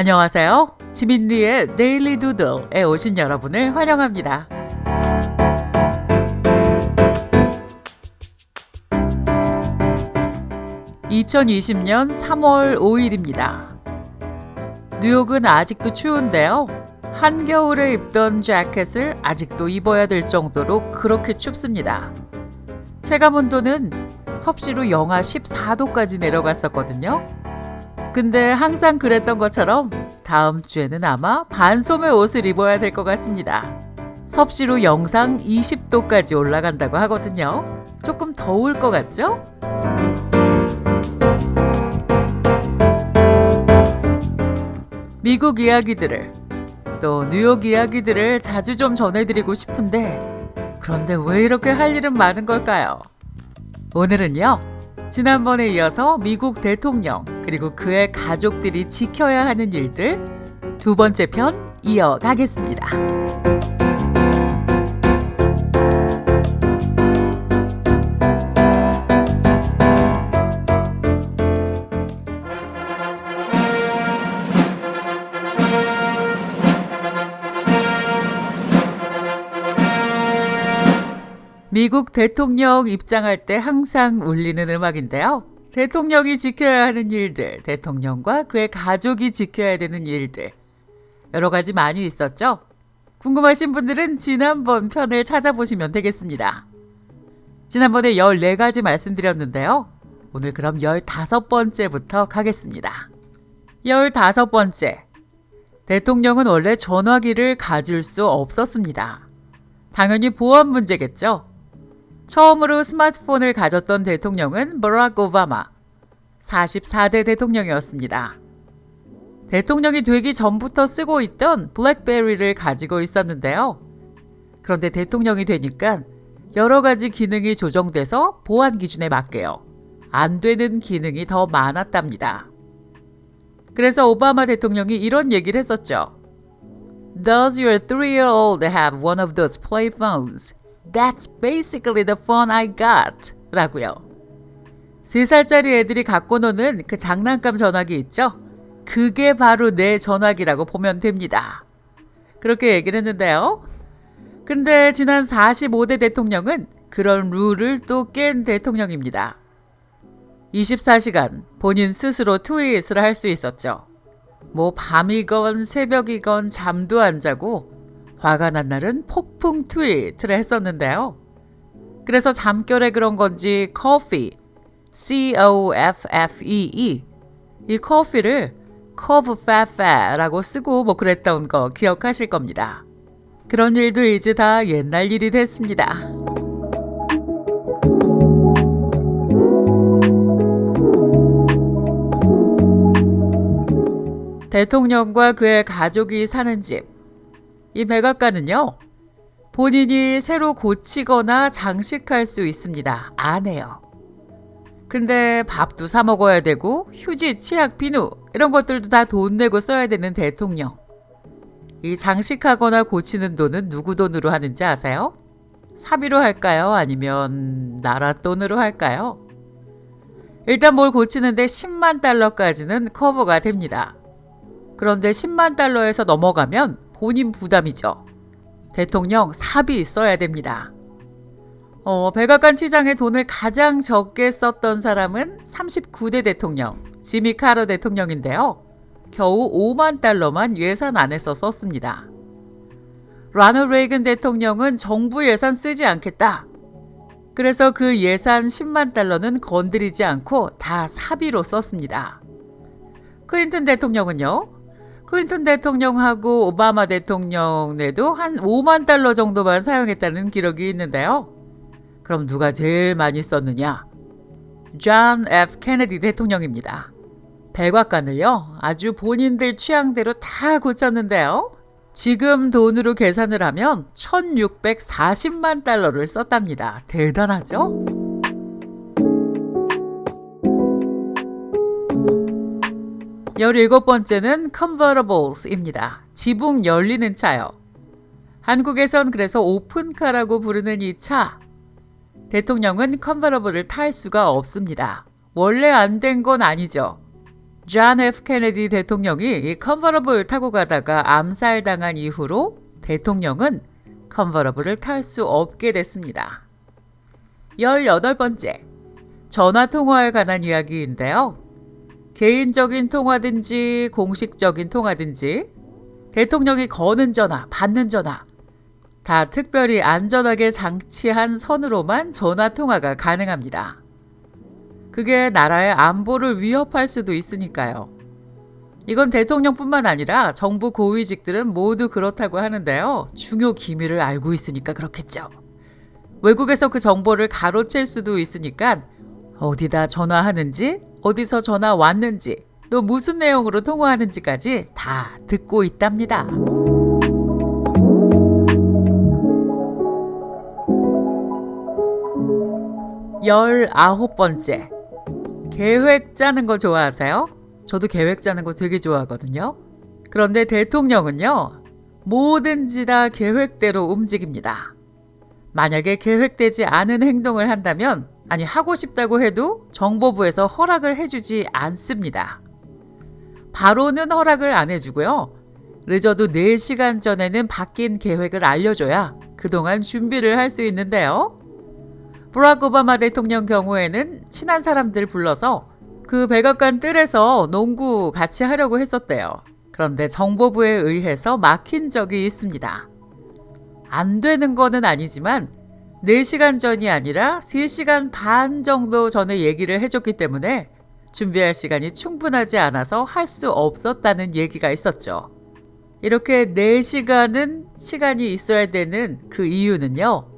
안녕하세요. 지민리의 데일리 두들에 오신 여러분을 환영합니다. (2020년 3월 5일입니다) 뉴욕은 아직도 추운데요. 한겨울에 입던 재킷을 아직도 입어야 될 정도로 그렇게 춥습니다. 체감온도는 섭씨로 영하 14도까지 내려갔었거든요. 근데 항상 그랬던 것처럼 다음 주에는 아마 반소매 옷을 입어야 될 것 같습니다. 섭씨로 영상 20도까지 올라간다고 하거든요. 조금 더울 것 같죠? 미국 이야기들을 또 뉴욕 이야기들을 자주 좀 전해드리고 싶은데 그런데 왜 이렇게 할 일은 많은 걸까요? 오늘은요. 지난번에 이어서 미국 대통령 그리고 그의 가족들이 지켜야 하는 일들 두 번째 편 이어가겠습니다. 미국 대통령 입장할 때 항상 울리는 음악인데요. 대통령이 지켜야 하는 일들, 대통령과 그의 가족이 지켜야 되는 일들 여러 가지 많이 있었죠? 궁금하신 분들은 지난번 편을 찾아보시면 되겠습니다. 지난번에 14가지 말씀드렸는데요. 오늘 그럼 15번째부터 가겠습니다. 15번째, 대통령은 원래 전화기를 가질 수 없었습니다. 당연히 보안 문제겠죠? 처음으로 스마트폰을 가졌던 대통령은 버락 오바마 44대 대통령이었습니다. 대통령이 되기 전부터 쓰고 있던 블랙베리를 가지고 있었는데요. 그런데 대통령이 되니까 여러 가지 기능이 조정돼서 보안 기준에 맞게요. 안 되는 기능이 더 많았답니다. 그래서 오바마 대통령이 이런 얘기를 했었죠. Does your 3-year-old have one of those play phones? That's basically the phone I got. 라고요. 3살짜리 애들이 갖고 노는 그 장난감 전화기 있죠? 그게 바로 내 전화기라고 보면 됩니다. 그렇게 얘기를 했는데요. 근데 지난 45대 대통령은 그런 룰을 또 깬 대통령입니다. 24시간 본인 스스로 트윗을 할 수 있었죠. 뭐 밤이건 새벽이건 잠도 안 자고 화가 난 날은 폭풍 트윗을 했었는데요. 그래서 잠결에 그런 건지 coffee, C-O-F-F-E-E 이 커피를 coffee라고 쓰고 뭐 그랬던 거 기억하실 겁니다. 그런 일도 이제 다 옛날 일이 됐습니다. 대통령과 그의 가족이 사는 집. 이 백악관은요. 본인이 새로 고치거나 장식할 수 있습니다. 안 해요. 근데 밥도 사 먹어야 되고 휴지, 치약, 비누 이런 것들도 다 돈 내고 써야 되는 대통령. 이 장식하거나 고치는 돈은 누구 돈으로 하는지 아세요? 사비로 할까요? 아니면 나라 돈으로 할까요? 일단 뭘 고치는데 10만 달러까지는 커버가 됩니다. 그런데 10만 달러에서 넘어가면 본인 부담이죠. 대통령 사비 써야 됩니다. 백악관 치장에 돈을 가장 적게 썼던 사람은 39대 대통령, 지미 카터 대통령인데요. 겨우 5만 달러만 예산 안에서 썼습니다. 라널드 레이건 대통령은 정부 예산 쓰지 않겠다. 그래서 그 예산 10만 달러는 건드리지 않고 다 사비로 썼습니다. 클린턴 대통령은요. 클린턴 대통령하고 오바마 대통령네도 한 5만 달러 정도만 사용했다는 기록이 있는데요. 그럼 누가 제일 많이 썼느냐? 존 F. 케네디 대통령입니다. 백악관을요. 아주 본인들 취향대로 다 고쳤는데요. 지금 돈으로 계산을 하면 1640만 달러를 썼답니다. 대단하죠? 열일곱 번째는 convertibles입니다. 지붕 열리는 차요. 한국에선 그래서 오픈카라고 부르는 이 차. 대통령은 컨버러블을 탈 수가 없습니다. 원래 안 된 건 아니죠. 존 F 케네디 대통령이 이 컨버러블 타고 가다가 암살당한 이후로 대통령은 컨버러블을 탈 수 없게 됐습니다. 18번째, 전화통화에 관한 이야기인데요. 개인적인 통화든지 공식적인 통화든지 대통령이 거는 전화, 받는 전화 다 특별히 안전하게 장치한 선으로만 전화통화가 가능합니다. 그게 나라의 안보를 위협할 수도 있으니까요. 이건 대통령뿐만 아니라 정부 고위직들은 모두 그렇다고 하는데요. 중요 기밀을 알고 있으니까 그렇겠죠. 외국에서 그 정보를 가로챌 수도 있으니까 어디다 전화하는지, 어디서 전화 왔는지, 또 무슨 내용으로 통화하는지까지 다 듣고 있답니다. 열아홉 번째, 계획 짜는 거 좋아하세요? 저도 계획 짜는 거 되게 좋아하거든요. 그런데 대통령은요, 뭐든지 다 계획대로 움직입니다. 만약에 계획되지 않은 행동을 한다면, 아니 하고 싶다고 해도 정보부에서 허락을 해주지 않습니다. 바로는 허락을 안 해주고요. 늦어도 4시간 전에는 바뀐 계획을 알려줘야 그동안 준비를 할 수 있는데요. 브락 오바마 대통령 경우에는 친한 사람들 불러서 그 백악관 뜰에서 농구 같이 하려고 했었대요. 그런데 정보부에 의해서 막힌 적이 있습니다. 안 되는 거는 아니지만 4시간 전이 아니라 3시간 반 정도 전에 얘기를 해줬기 때문에 준비할 시간이 충분하지 않아서 할 수 없었다는 얘기가 있었죠. 이렇게 4시간은 시간이 있어야 되는 그 이유는요.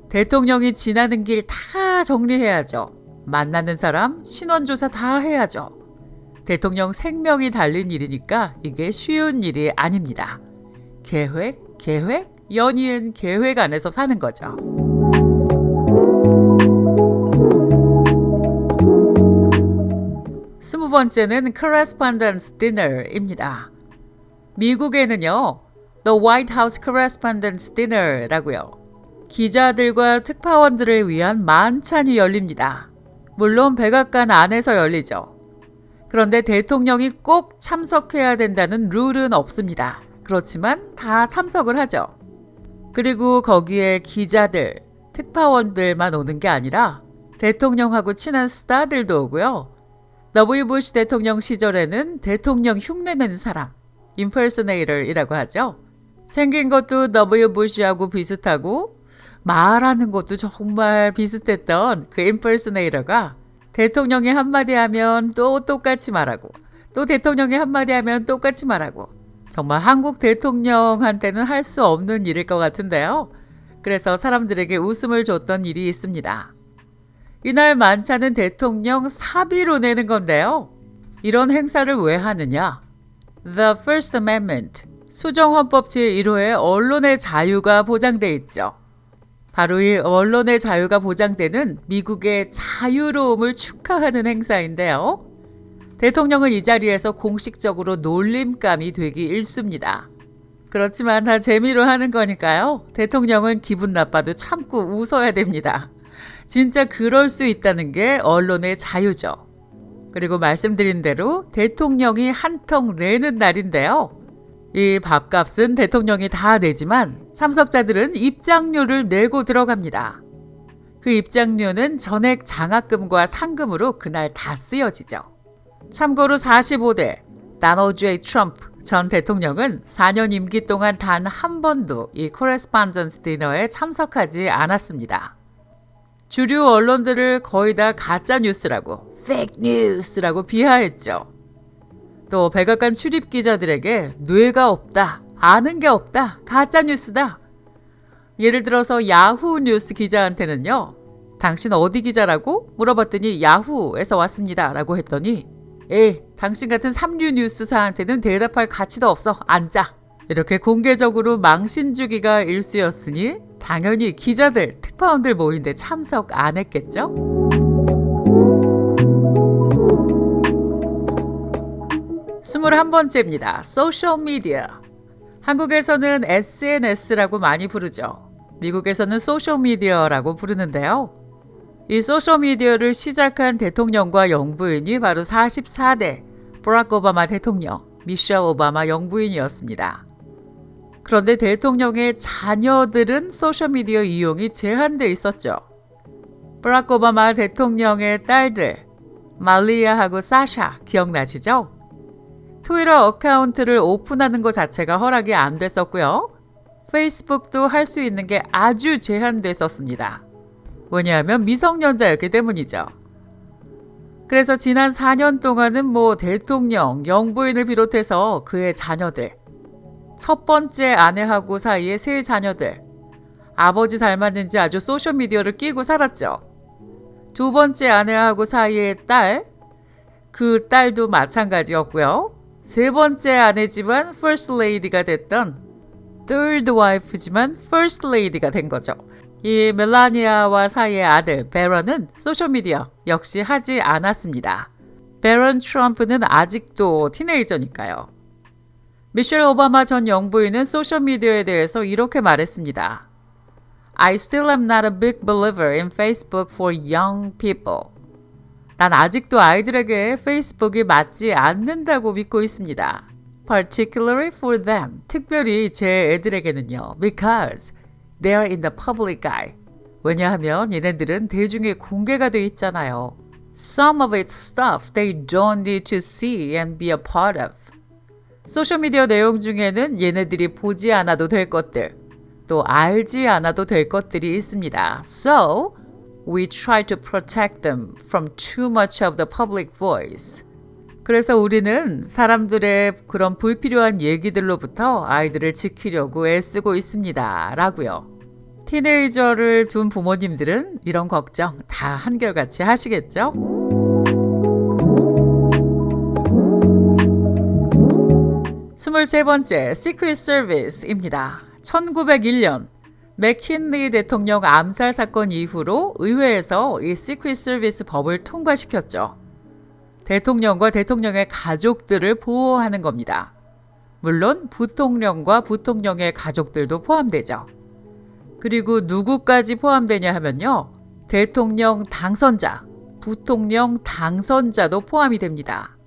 대통령이 지나는 길 다 정리해야죠. 만나는 사람, 신원조사 다 해야죠. 대통령 생명이 달린 일이니까 이게 쉬운 일이 아닙니다. 계획, 연이은 계획 안에서 사는 거죠. 스무 번째는 Correspondence Dinner입니다. 미국에는요, The White House Correspondence Dinner라고요. 기자들과 특파원들을 위한 만찬이 열립니다. 물론 백악관 안에서 열리죠. 그런데 대통령이 꼭 참석해야 된다는 룰은 없습니다. 그렇지만 다 참석을 하죠. 그리고 거기에 기자들, 특파원들만 오는 게 아니라 대통령하고 친한 스타들도 오고요. W. 부시 대통령 시절에는 대통령 흉내내는 사람, impersonator이라고 하죠. 생긴 것도 W. 부시하고 비슷하고 말하는 것도 정말 비슷했던 그 impersonator가 대통령이 한마디 하면 또 똑같이 말하고 또 대통령이 한마디 하면 똑같이 말하고 정말 한국 대통령한테는 할 수 없는 일일 것 같은데요. 그래서 사람들에게 웃음을 줬던 일이 있습니다. 이날 만찬은 대통령 사비로 내는 건데요. 이런 행사를 왜 하느냐? The First Amendment, 수정헌법 제1호에 언론의 자유가 보장돼 있죠. 바로 이 언론의 자유가 보장되는 미국의 자유로움을 축하하는 행사인데요. 대통령은 이 자리에서 공식적으로 놀림감이 되기 일쑤입니다. 그렇지만 다 재미로 하는 거니까요. 대통령은 기분 나빠도 참고 웃어야 됩니다. 진짜 그럴 수 있다는 게 언론의 자유죠. 그리고 말씀드린 대로 대통령이 한턱 내는 날인데요. 이 밥값은 대통령이 다 내지만 참석자들은 입장료를 내고 들어갑니다. 그 입장료는 전액 장학금과 상금으로 그날 다 쓰여지죠. 참고로 45대 도널드 J. 트럼프 전 대통령은 4년 임기 동안 단 한 번도 이 코레스폰던스 디너에 참석하지 않았습니다. 주류 언론들을 거의 다 가짜 뉴스라고, 페이크 뉴스라고 비하했죠. 또 백악관 출입 기자들에게 뇌가 없다, 아는 게 없다, 가짜 뉴스다. 예를 들어서 야후 뉴스 기자한테는요. 당신 어디 기자라고? 물어봤더니 야후에서 왔습니다 라고 했더니 에이, 당신 같은 삼류 뉴스사한테는 대답할 가치도 없어, 앉아. 이렇게 공개적으로 망신 주기가 일쑤였으니 당연히 기자들, 특파원들 모임에 참석 안 했겠죠? 스물한 번째입니다. 소셜미디어. 한국에서는 SNS라고 많이 부르죠. 미국에서는 소셜미디어라고 부르는데요. 이 소셜미디어를 시작한 대통령과 영부인이 바로 44대 버락 오바마 대통령, 미셸 오바마 영부인이었습니다. 그런데 대통령의 자녀들은 소셜미디어 이용이 제한돼 있었죠. 버락 오바마 대통령의 딸들 말리아하고 사샤 기억나시죠? 트위터 어카운트를 오픈하는 것 자체가 허락이 안 됐었고요. 페이스북도 할 수 있는 게 아주 제한됐었습니다. 왜냐하면 미성년자였기 때문이죠. 그래서 지난 4년 동안은 대통령, 영부인을 비롯해서 그의 자녀들, 첫 번째 아내하고 사이의 세 자녀들, 아버지 닮았는지 아주 소셜미디어를 끼고 살았죠. 두 번째 아내하고 사이의 딸, 그 딸도 마찬가지였고요. 세 번째 아내지만 First Lady가 됐던 Third Wife지만 First Lady가 된 거죠. 이 멜라니아와 사이의 아들 베런은 소셜미디어 역시 하지 않았습니다. 베런 트럼프는 아직도 티네이저니까요. 미셸 오바마 전 영부인은 소셜미디어에 대해서 이렇게 말했습니다. I still am not a big believer in Facebook for young people. 난 아직도 아이들에게 페이스북이 맞지 않는다고 믿고 있습니다. Particularly for them. 특별히 제 애들에게는요. Because they are in the public eye. 왜냐하면 얘네들은 대중의 공개가 돼 있잖아요. Some of its stuff they don't need to see and be a part of. 소셜미디어 내용 중에는 얘네들이 보지 않아도 될 것들, 또 알지 않아도 될 것들이 있습니다. So, we try to protect them from too much of the public voice. 그래서 우리는 사람들의 그런 불필요한 얘기들로부터 아이들을 지키려고 애쓰고 있습니다. 라고요. 티네이저를 둔 부모님들은 이런 걱정 다 한결같이 하시겠죠? 스물세 번째 Secret Service입니다. 1901년 맥킨리 대통령 암살 사건 이후로 의회에서 이 Secret Service 법을 통과시켰죠. 대통령과 대통령의 가족들을 보호하는 겁니다. 물론 부통령과 부통령의 가족들도 포함되죠. 그리고 누구까지 포함되냐 하면요. 대통령 당선자, 부통령 당선자도 포함이 됩니다.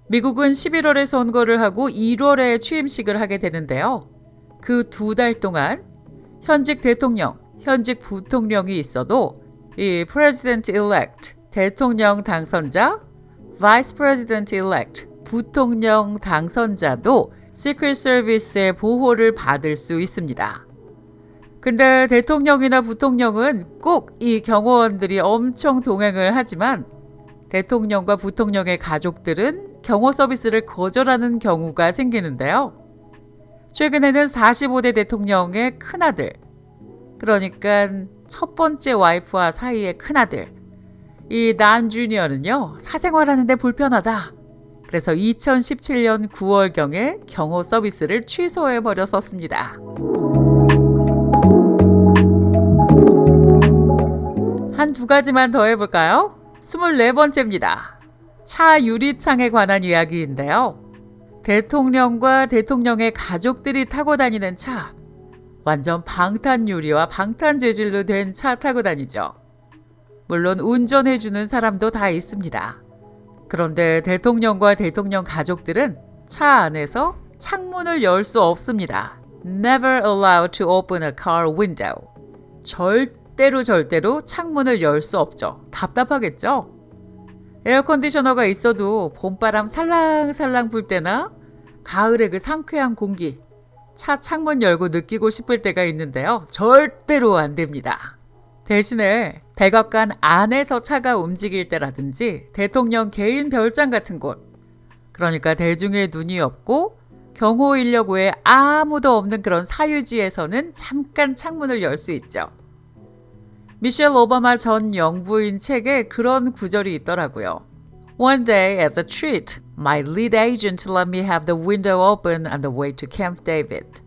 미국은 11월에 선거를 하고 1월에 취임식을 하게 되는데요. 그 2달 동안 현직 대통령, 현직 부통령이 있어도 이 President Elect, 대통령 당선자, Vice President Elect, 부통령 당선자도 Secret Service의 보호를 받을 수 있습니다. 근데 대통령이나 부통령은 꼭 이 경호원들이 엄청 동행을 하지만 대통령과 부통령의 가족들은 경호 서비스를 거절하는 경우가 생기는데요. 최근에는 45대 대통령의 큰아들, 그러니까 첫 번째 와이프와 사이의 큰아들, 이 난 주니어는요, 사생활하는데 불편하다. 그래서 2017년 9월경에 경호 서비스를 취소해버렸었습니다. 한 두 가지만 더 해볼까요? 24번째입니다. 차 유리창에 관한 이야기인데요. 대통령과 대통령의 가족들이 타고 다니는 차, 완전 방탄 유리와 방탄 재질로 된 차 타고 다니죠. 물론 운전해주는 사람도 다 있습니다. 그런데 대통령과 대통령 가족들은 차 안에서 창문을 열 수 없습니다. Never allowed to open a car window. 절대로 창문을 열 수 없죠. 답답하겠죠? 에어컨디셔너가 있어도 봄바람 살랑살랑 불 때나 가을의 그 상쾌한 공기, 차 창문 열고 느끼고 싶을 때가 있는데요. 절대로 안 됩니다. 대신에 백악관 안에서 차가 움직일 때라든지 대통령 개인 별장 같은 곳, 그러니까 대중의 눈이 없고 경호 인력 외에 아무도 없는 그런 사유지에서는 잠깐 창문을 열 수 있죠. 미셸 오바마 전 영부인 책에 그런 구절이 있더라고요. One day as a treat, my lead agent let me have the window open on the way to Camp David.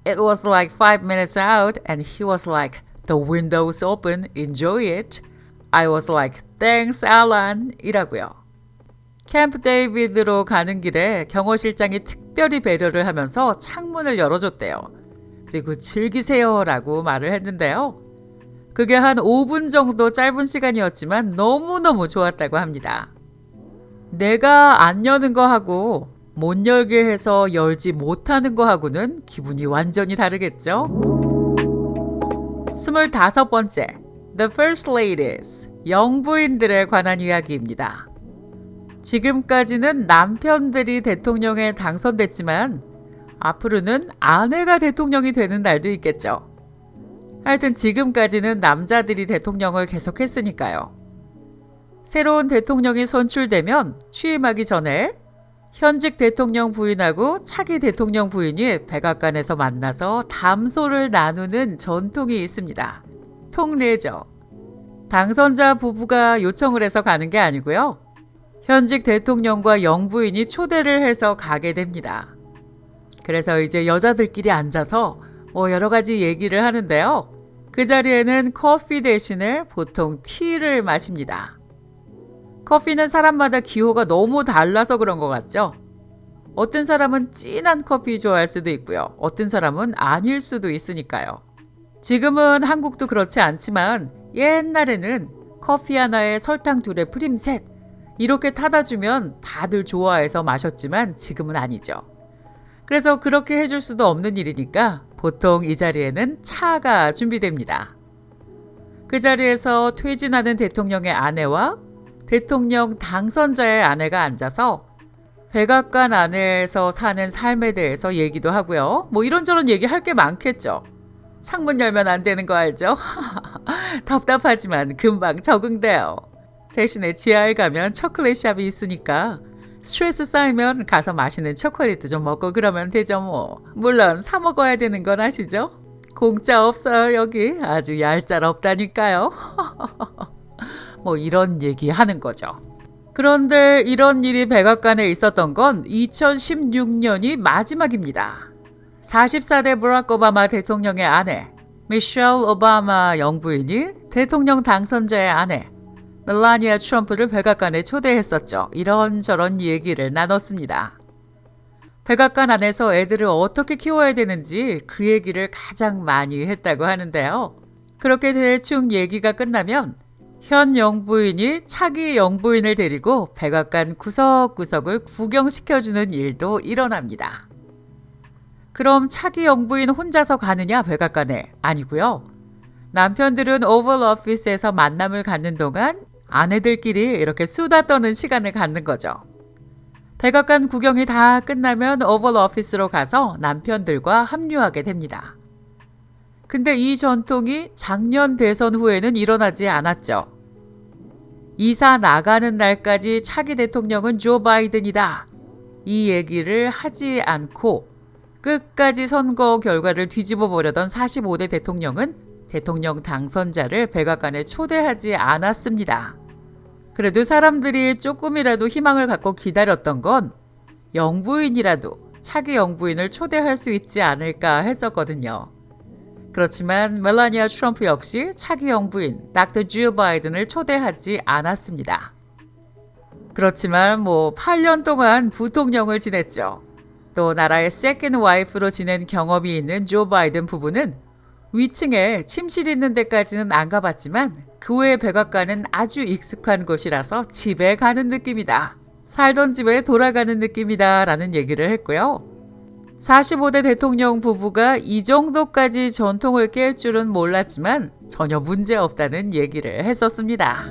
It was like 5 minutes out and he was like, the window's open, enjoy it. I was like, thanks Alan 이라고요. 캠프 데이비드로 가는 길에 경호실장이 특별히 배려를 하면서 창문을 열어줬대요. 그리고 즐기세요 라고 말을 했는데요. 그게 한 5분 정도 짧은 시간이었지만 너무너무 좋았다고 합니다. 내가 안 여는 거하고 못 열게 해서 열지 못하는 거하고는 기분이 완전히 다르겠죠? 25번째, The First Ladies, 영부인들에 관한 이야기입니다. 지금까지는 남편들이 대통령에 당선됐지만 앞으로는 아내가 대통령이 되는 날도 있겠죠. 하여튼 지금까지는 남자들이 대통령을 계속했으니까요. 새로운 대통령이 선출되면 취임하기 전에 현직 대통령 부인하고 차기 대통령 부인이 백악관에서 만나서 담소를 나누는 전통이 있습니다. 통례죠. 당선자 부부가 요청을 해서 가는 게 아니고요. 현직 대통령과 영부인이 초대를 해서 가게 됩니다. 그래서 이제 여자들끼리 앉아서 여러 가지 얘기를 하는데요. 그 자리에는 커피 대신에 보통 티를 마십니다. 커피는 사람마다 기호가 너무 달라서 그런 것 같죠? 어떤 사람은 진한 커피 좋아할 수도 있고요. 어떤 사람은 아닐 수도 있으니까요. 지금은 한국도 그렇지 않지만 옛날에는 커피 하나에 설탕 2에 프림 셋 이렇게 타다 주면 다들 좋아해서 마셨지만 지금은 아니죠. 그래서 그렇게 해줄 수도 없는 일이니까 보통 이 자리에는 차가 준비됩니다. 그 자리에서 퇴진하는 대통령의 아내와 대통령 당선자의 아내가 앉아서 백악관 안에서 사는 삶에 대해서 얘기도 하고요. 이런저런 얘기할 게 많겠죠. 창문 열면 안 되는 거 알죠? 답답하지만 금방 적응돼요. 대신에 지하에 가면 초콜릿 샵이 있으니까 스트레스 쌓이면 가서 맛있는 초콜릿도 좀 먹고 그러면 되죠 뭐. 물론 사 먹어야 되는 건 아시죠? 공짜 없어요 여기. 아주 얄짤없다니까요. 이런 얘기 하는 거죠. 그런데 이런 일이 백악관에 있었던 건 2016년이 마지막입니다. 44대 버락 오바마 대통령의 아내 미셸 오바마 영부인이 대통령 당선자의 아내 멜라니아 트럼프를 백악관에 초대했었죠. 이런저런 얘기를 나눴습니다. 백악관 안에서 애들을 어떻게 키워야 되는지 그 얘기를 가장 많이 했다고 하는데요. 그렇게 대충 얘기가 끝나면 현 영부인이 차기 영부인을 데리고 백악관 구석구석을 구경시켜주는 일도 일어납니다. 그럼 차기 영부인 혼자서 가느냐 백악관에? 아니고요. 남편들은 오벌 오피스에서 만남을 갖는 동안 아내들끼리 이렇게 수다 떠는 시간을 갖는 거죠. 백악관 구경이 다 끝나면 오벌 오피스로 가서 남편들과 합류하게 됩니다. 근데 이 전통이 작년 대선 후에는 일어나지 않았죠. 이사 나가는 날까지 차기 대통령은 조 바이든이다. 이 얘기를 하지 않고 끝까지 선거 결과를 뒤집어 보려던 45대 대통령은 대통령 당선자를 백악관에 초대하지 않았습니다. 그래도 사람들이 조금이라도 희망을 갖고 기다렸던 건 영부인이라도 차기 영부인을 초대할 수 있지 않을까 했었거든요. 그렇지만 멜라니아 트럼프 역시 차기 영부인 닥터 조 바이든을 초대하지 않았습니다. 그렇지만 8년 동안 부통령을 지냈죠. 또 나라의 세컨드 와이프로 지낸 경험이 있는 조 바이든 부부는 위층에 침실 있는 데까지는 안 가봤지만 그 외의 백악관은 아주 익숙한 곳이라서 집에 가는 느낌이다. 살던 집에 돌아가는 느낌이다 라는 얘기를 했고요. 45대 대통령 부부가 이 정도까지 전통을 깰 줄은 몰랐지만 전혀 문제 없다는 얘기를 했었습니다.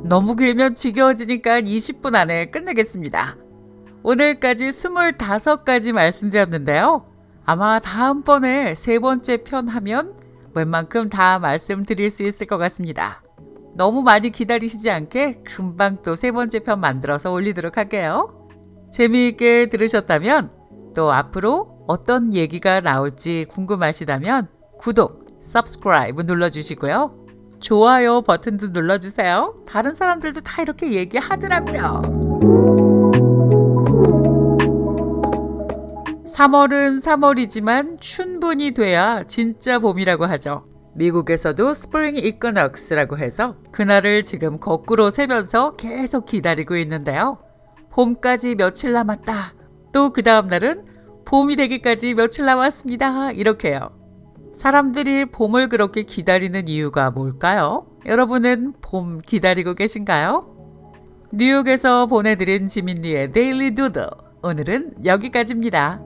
너무 길면 지겨워지니까 20분 안에 끝내겠습니다. 오늘까지 25가지 말씀드렸는데요. 아마 다음번에 3번째 편 하면 웬만큼 다 말씀드릴 수 있을 것 같습니다. 너무 많이 기다리시지 않게 금방 또 3번째 편 만들어서 올리도록 할게요. 재미있게 들으셨다면 또 앞으로 어떤 얘기가 나올지 궁금하시다면 구독, subscribe 눌러주시고요. 좋아요 버튼도 눌러주세요. 다른 사람들도 다 이렇게 얘기하더라고요. 3월은 3월이지만 춘분이 돼야 진짜 봄이라고 하죠. 미국에서도 스프링 이쿼넉스라고 해서 그날을 지금 거꾸로 세면서 계속 기다리고 있는데요. 봄까지 며칠 남았다. 또 그 다음 날은 봄이 되기까지 며칠 남았습니다. 이렇게요. 사람들이 봄을 그렇게 기다리는 이유가 뭘까요? 여러분은 봄 기다리고 계신가요? 뉴욕에서 보내드린 지민리의 데일리 두드. 오늘은 여기까지입니다.